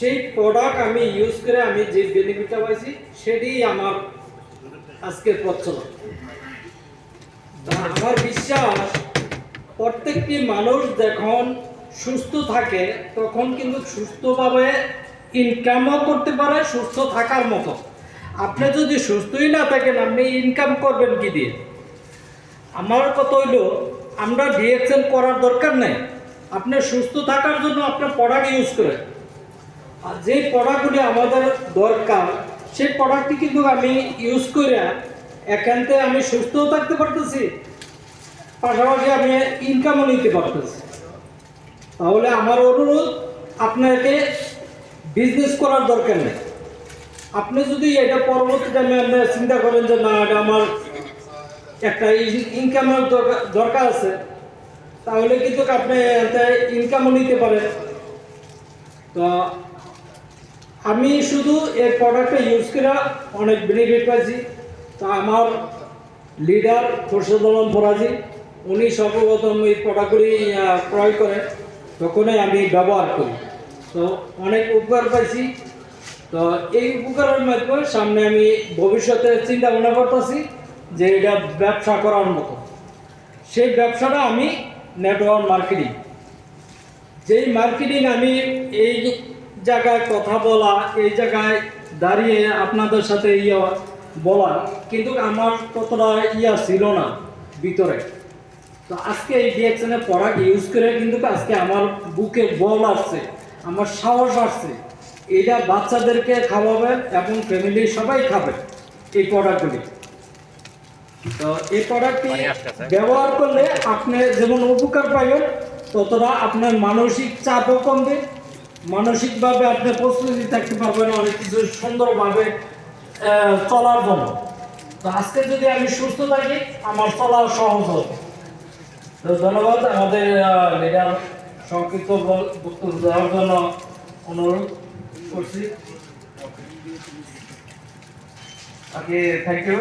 সেই প্রোডাক্ট আমি ইউজ করে আমি যে বেনিফিটটা পাইছি সেটাই আমার আজকের প্রচলন। আমার বিশ্বাস প্রত্যেকটি মানুষ যখন সুস্থ থাকে তখন কিন্তু সুস্থভাবে ইনকামও করতে পারে সুস্থ থাকার মতো। আপনি যদি সুস্থই না থাকেন আপনি ইনকাম করবেন কি দিয়ে? আমার কথা হইল আমরা ডিএক্সএল করার দরকার নেই, আপনি সুস্থ থাকার জন্য আপনার প্রোডাক্ট ইউজ করেন। আর যে প্রোডাক্টগুলি আমাদের দরকার সেই প্রোডাক্টটি কিন্তু আমি ইউজ করে এখান থেকে আমি সুস্থও থাকতে পারতেছি, পাশাপাশি আমি ইনকামও নিতে পারতেছি। তাহলে আমার অনুরোধ আপনাকে বিজনেস করার দরকার নেই। আপনি যদি এটা পরবর্তী টাইমে আপনি চিন্তা করেন যে না এটা আমার একটা ইনকামের দরকার আছে, তাহলে কিন্তু আপনি ইনকামও নিতে পারেন। তো আমি শুধু এই প্রোডাক্টটা ইউজ করে অনেক বেনিফিট পাইছি। তো আমার লিডার খোরশেদ আলম ফরাজি উনি সর্বপ্রথম এই প্রোডাক্টগুলি ক্রয় করে তখনই আমি ব্যবহার করি, তো অনেক উপকার পাইছি। তো এই উপকারের মাধ্যমে সামনে আমি ভবিষ্যতে চিন্তা ভাবনা করতেছি যে এটা ব্যবসা করার মতো। সেই ব্যবসাটা আমি নেটওয়ার্ক মার্কেটিং, যেই মার্কেটিং আমি এই জায়গায় কথা বলা, এই জায়গায় দাঁড়িয়ে আপনাদের সাথে বলা কিন্তু আমার ততটা ছিল না ভিতরে। তো আজকে এই ডিএক্সএনের প্রোডাক্ট ইউজ করে কিন্তু আজকে আমার বুকে বল আসছে, আমার সাহস আসছে। এটা বাচ্চাদেরকে খাওয়াবেন এবং ফ্যামিলি সবাই খাবে এই প্রোডাক্টগুলি। তো এই প্রোডাক্টটি ব্যবহার করলে আপনি যেমন উপকার পাবেন ততটা আপনার মানসিক চাপও কমবে, মানসিকভাবে আপনি প্রস্তুতি থাকতে পারবেন অনেক কিছু সুন্দরভাবে চলার জন্য। তো আজকে যদি আমি সুস্থ থাকি আমার চলার সহজ হবে। তো ধন্যবাদ আমাদের লিডার সংক্ষিপ্ত বক্তব্য দেওয়ার জন্য অনুরোধ করছি। ওকে, থ্যাংক ইউ।